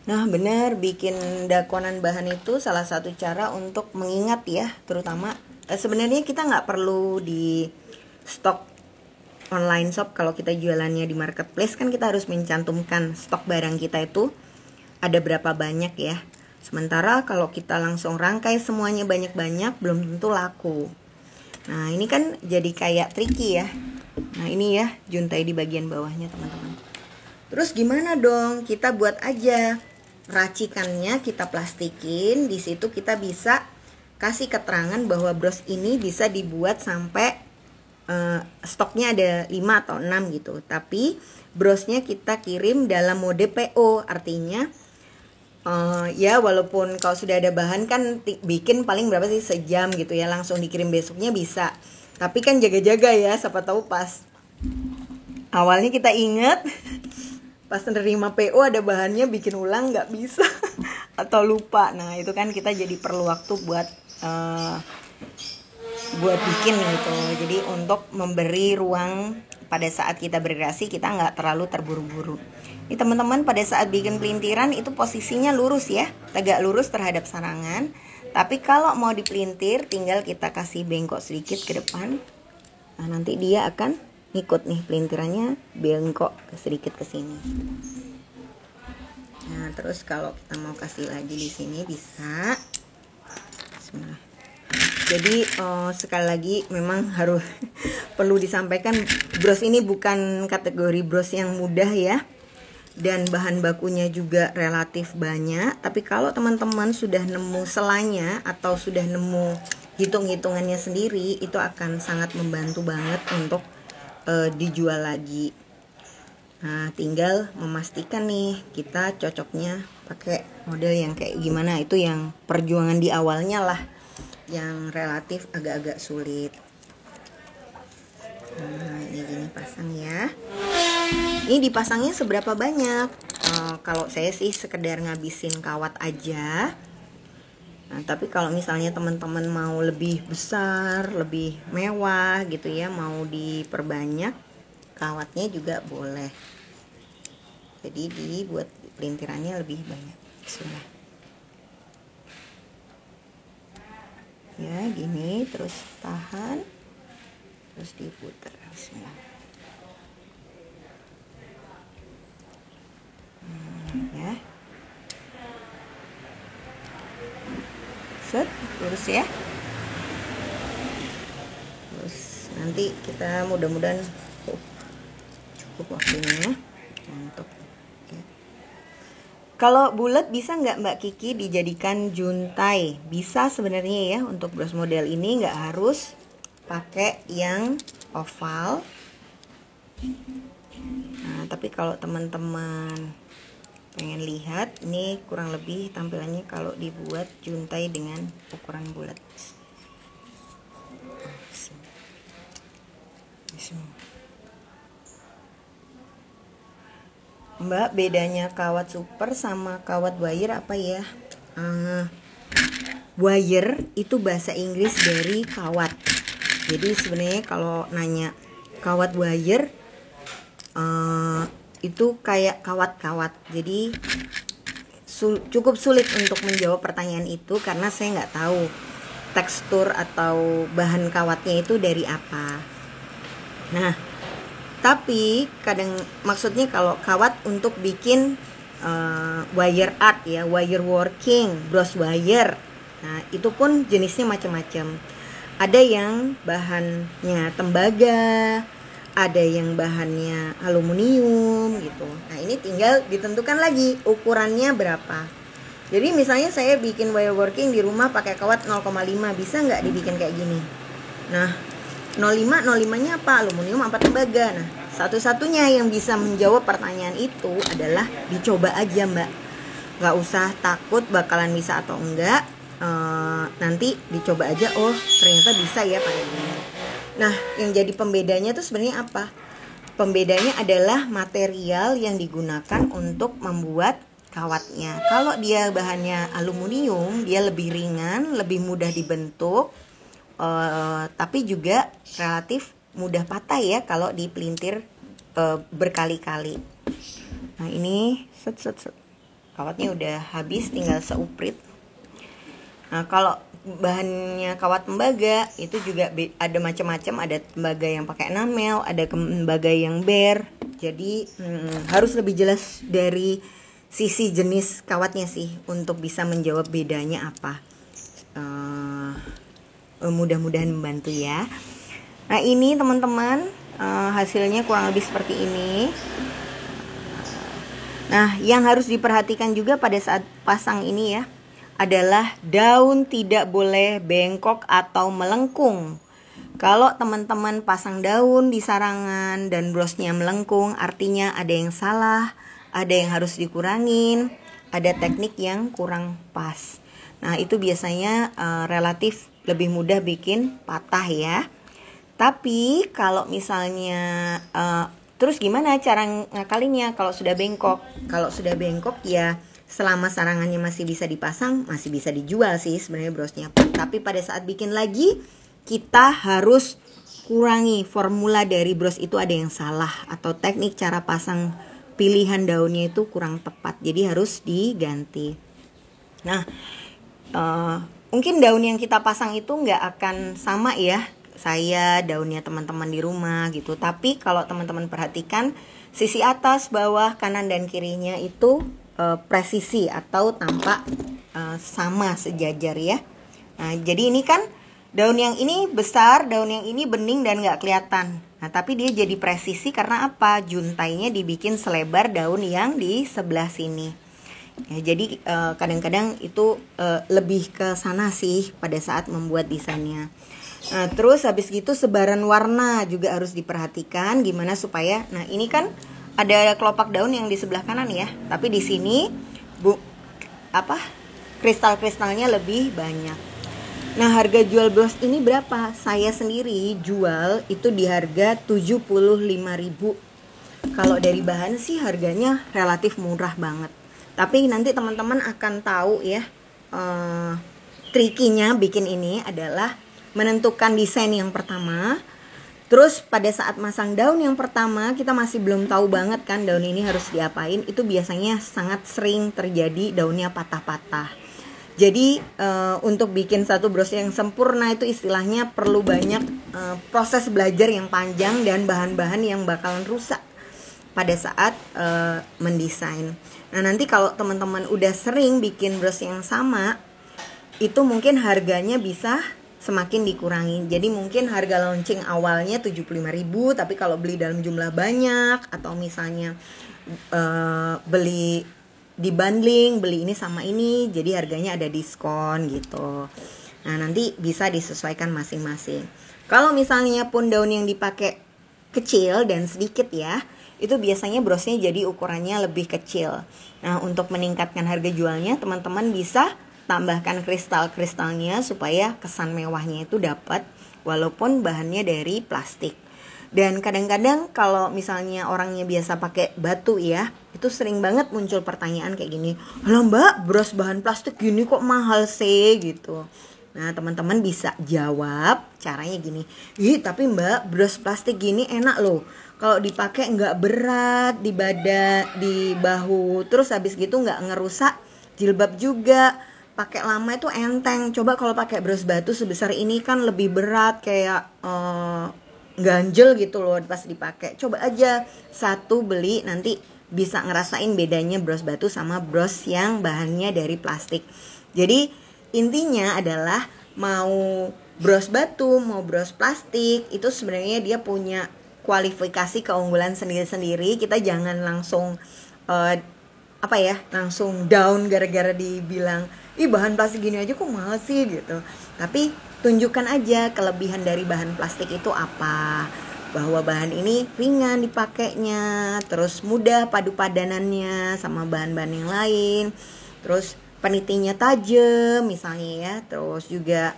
Nah benar, bikin dakonan bahan itu salah satu cara untuk mengingat ya, terutama sebenarnya kita nggak perlu di stok online shop. Kalau kita jualannya di marketplace kan kita harus mencantumkan stok barang kita itu ada berapa banyak ya. Sementara kalau kita langsung rangkai semuanya banyak-banyak belum tentu laku. Nah ini kan jadi kayak tricky ya. Nah ini ya juntai di bagian bawahnya teman-teman. Terus gimana dong? Kita buat aja racikannya, kita plastikin. Di situ kita bisa kasih keterangan bahwa bros ini bisa dibuat sampai stoknya ada 5 atau 6 gitu. Tapi brosnya kita kirim dalam mode PO. Artinya ya walaupun kalau sudah ada bahan kan bikin paling berapa sih, sejam gitu ya, langsung dikirim besoknya bisa. Tapi kan jaga-jaga ya, siapa tahu pas awalnya kita inget pas nerima PO ada bahannya, bikin ulang nggak bisa atau lupa. Nah itu kan kita jadi perlu waktu buat bikin gitu. Jadi untuk memberi ruang pada saat kita berkreasi, kita nggak terlalu terburu-buru. Ini teman-teman pada saat bikin pelintiran itu posisinya lurus ya, tegak lurus terhadap sarangan. Tapi kalau mau dipelintir tinggal kita kasih bengkok sedikit ke depan. Nah nanti dia akan ngikut nih pelintirannya, bengkok sedikit ke sini. Nah terus kalau kita mau kasih lagi di sini bisa. Bismillah. Jadi sekali lagi memang harus perlu disampaikan, bros ini bukan kategori bros yang mudah ya. Dan bahan bakunya juga relatif banyak. Tapi kalau teman-teman sudah nemu selanya atau sudah nemu hitung-hitungannya sendiri, itu akan sangat membantu banget untuk dijual lagi. Nah tinggal memastikan nih kita cocoknya pakai model yang kayak gimana. Itu yang perjuangan di awalnya lah, yang relatif agak-agak sulit. Nah ini gini pasang ya. Ini dipasangnya seberapa banyak? Kalau saya sih sekedar ngabisin kawat aja. Nah tapi kalau misalnya teman-teman mau lebih besar, lebih mewah gitu ya, mau diperbanyak kawatnya juga boleh. Jadi dibuat pelintirannya lebih banyak. Bismillah. Ya gini, terus tahan, terus diputar. Bismillah. Ya, set, lurus ya. Terus nanti kita mudah-mudahan cukup waktunya untuk. Kalau bulat bisa nggak Mbak Kiki dijadikan juntai? Bisa sebenarnya ya, untuk bros model ini nggak harus pakai yang oval. Nah tapi kalau teman-teman pengen lihat, ini kurang lebih tampilannya kalau dibuat juntai dengan ukuran bulat. Mbak, bedanya kawat super sama kawat wire apa ya? Wire itu bahasa Inggris dari kawat. Jadi sebenarnya kalau nanya kawat wire, itu kayak kawat-kawat. Jadi cukup sulit untuk menjawab pertanyaan itu karena saya nggak tahu tekstur atau bahan kawatnya itu dari apa. Nah tapi kadang maksudnya kalau kawat untuk bikin wire art ya, wire working, bros wire. Nah itu pun jenisnya macam-macam. Ada yang bahannya tembaga, ada yang bahannya aluminium gitu. Nah ini tinggal ditentukan lagi ukurannya berapa. Jadi misalnya saya bikin wire working di rumah pakai kawat 0,5, bisa nggak dibikin kayak gini? Nah 0,5 nya apa? Aluminium apa tembaga? Nah satu-satunya yang bisa menjawab pertanyaan itu adalah dicoba aja Mbak. Nggak usah takut bakalan bisa atau enggak. Nanti dicoba aja, oh ternyata bisa ya pakai gini. Nah, yang jadi pembedanya itu sebenarnya apa? Pembedanya adalah material yang digunakan untuk membuat kawatnya. Kalau dia bahannya aluminium, dia lebih ringan, lebih mudah dibentuk, tapi juga relatif mudah patah ya kalau dipelintir berkali-kali. Nah ini set. Kawatnya udah habis, tinggal seuprit. Nah, kalau bahannya kawat tembaga itu juga ada macam-macam, ada tembaga yang pakai enamel, ada tembaga yang bare. Jadi harus lebih jelas dari sisi jenis kawatnya sih untuk bisa menjawab bedanya apa. Mudah-mudahan membantu ya. Nah ini teman-teman, hasilnya kurang lebih seperti ini. Nah yang harus diperhatikan juga pada saat pasang ini ya adalah daun tidak boleh bengkok atau melengkung. Kalau teman-teman pasang daun di sarangan dan brosnya melengkung, artinya ada yang salah, ada yang harus dikurangin, ada teknik yang kurang pas. Nah itu biasanya relatif lebih mudah bikin patah ya. Tapi kalau misalnya terus gimana cara ngakalinnya kalau sudah bengkok? Kalau sudah bengkok ya selama sarangannya masih bisa dipasang, masih bisa dijual sih sebenarnya brosnya. Tapi pada saat bikin lagi, kita harus kurangi formula dari bros itu ada yang salah. Atau teknik cara pasang pilihan daunnya itu kurang tepat. Jadi harus diganti. Nah, mungkin daun yang kita pasang itu nggak akan sama ya. Saya daunnya teman-teman di rumah gitu. Tapi kalau teman-teman perhatikan, sisi atas, bawah, kanan, dan kirinya itu presisi atau tampak sama sejajar ya. Nah jadi ini kan daun yang ini besar, daun yang ini bening dan nggak kelihatan. Nah tapi dia jadi presisi karena apa? Juntainya dibikin selebar daun yang di sebelah sini. Ya, jadi kadang-kadang itu lebih ke sana sih pada saat membuat desainnya. Nah terus habis gitu sebaran warna juga harus diperhatikan gimana supaya, nah ini kan ada kelopak daun yang di sebelah kanan ya, tapi di sini kristal-kristalnya lebih banyak. Nah harga jual bros ini berapa? Saya sendiri jual itu di harga 75.000. Kalau dari bahan sih harganya relatif murah banget. Tapi nanti teman-teman akan tahu ya, trikinya bikin ini adalah menentukan desain yang pertama. Terus pada saat masang daun yang pertama kita masih belum tahu banget kan daun ini harus diapain. Itu biasanya sangat sering terjadi daunnya patah-patah. Jadi untuk bikin satu bros yang sempurna itu istilahnya perlu banyak proses belajar yang panjang dan bahan-bahan yang bakalan rusak pada saat mendesain. Nah nanti kalau teman-teman udah sering bikin bros yang sama, itu mungkin harganya bisa semakin dikurangi. Jadi mungkin harga launching awalnya 75.000, tapi kalau beli dalam jumlah banyak atau misalnya beli di bundling, beli ini sama ini, jadi harganya ada diskon gitu. Nah nanti bisa disesuaikan masing-masing. Kalau misalnya pun daun yang dipakai kecil dan sedikit ya, itu biasanya brosnya jadi ukurannya lebih kecil. Nah untuk meningkatkan harga jualnya, teman-teman bisa tambahkan kristal-kristalnya supaya kesan mewahnya itu dapat walaupun bahannya dari plastik. Dan kadang-kadang kalau misalnya orangnya biasa pakai batu ya, itu sering banget muncul pertanyaan kayak gini, "Lah Mbak, bros bahan plastik gini kok mahal sih?" gitu. Nah teman-teman bisa jawab caranya gini, "Ih tapi Mbak, bros plastik gini enak loh. Kalau dipakai nggak berat di di bahu, terus habis gitu nggak ngerusak jilbab juga. Pakai lama itu enteng. Coba kalau pakai bros batu sebesar ini kan lebih berat, kayak ganjel gitu loh pas dipakai. Coba aja satu beli, nanti bisa ngerasain bedanya bros batu sama bros yang bahannya dari plastik." Jadi intinya adalah mau bros batu mau bros plastik itu sebenarnya dia punya kualifikasi keunggulan sendiri-sendiri. Kita jangan langsung langsung down gara-gara dibilang, "Ih bahan plastik gini aja kok mahal sih?" gitu. Tapi tunjukkan aja kelebihan dari bahan plastik itu apa. Bahwa bahan ini ringan dipakainya, terus mudah padu padanannya sama bahan-bahan yang lain. Terus penitinya tajam misalnya ya. Terus juga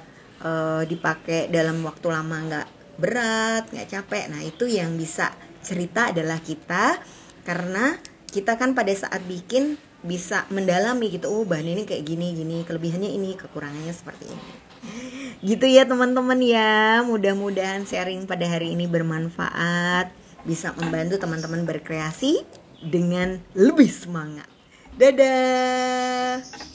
dipakai dalam waktu lama nggak berat, nggak capek. Nah itu yang bisa cerita adalah kita, karena kita kan pada saat bikin bisa mendalami gitu, oh bahan ini kayak gini, kelebihannya ini, kekurangannya seperti ini. Gitu ya teman-teman ya, mudah-mudahan sharing pada hari ini bermanfaat, bisa membantu teman-teman berkreasi dengan lebih semangat. Dadah!